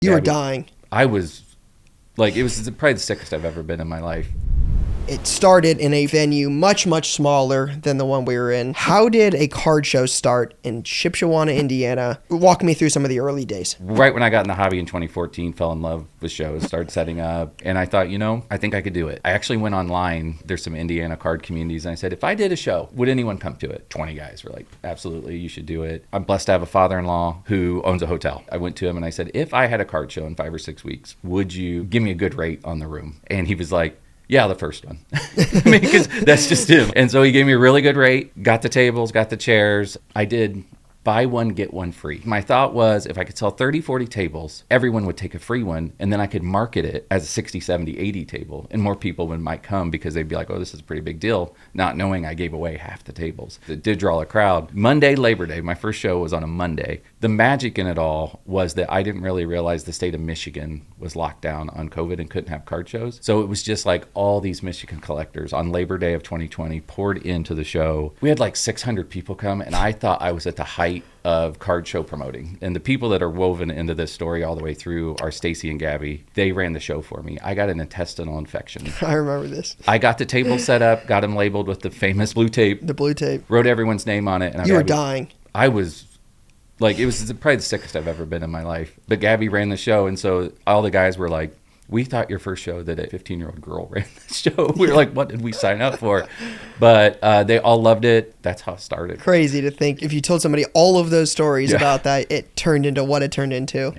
You were dying. I was like, it was probably the sickest I've ever been in my life. It started in a venue much, much smaller than the one we were in. How did a card show start in Shipshewana, Indiana? Walk me through some of the early days. Right when I got in the hobby in 2014, fell in love with shows, started setting up, and I thought, I think I could do it. I actually went online. There's some Indiana card communities, and I said, if I did a show, would anyone come to it? 20 guys were like, absolutely, you should do it. I'm blessed to have a father-in-law who owns a hotel. I went to him and I said, if I had a card show in 5 or 6 weeks, would you give me a good rate on the room? And he was like, yeah, the first one. Because that's just him. And so he gave me a really good rate, got the tables, got the chairs. I did buy one, get one free. My thought was if I could sell 30, 40 tables, everyone would take a free one, and then I could market it as a 60, 70, 80 table, and more people might come because they'd be like, oh, this is a pretty big deal, not knowing I gave away half the tables. It did draw a crowd. Monday, Labor Day, my first show was on a Monday. The magic in it all was that I didn't really realize the state of Michigan was locked down on COVID and couldn't have card shows. So it was just like all these Michigan collectors on Labor Day of 2020 poured into the show. We had like 600 people come, and I thought I was at the height of card show promoting. And the people that are woven into this story all the way through are Stacy and Gabby. They ran the show for me. I got an intestinal infection. I remember this. I got the table set up, got them labeled with the famous blue tape. The blue tape. Wrote everyone's name on it. And you were dying. I was like, it was probably the sickest I've ever been in my life. But Gabby ran the show, and so all the guys were like, we thought your first show that a 15-year-old girl ran the show. We were like, what did we sign up for? But they all loved it. That's how it started. Crazy to think if you told somebody all of those stories about that, it turned into what it turned into.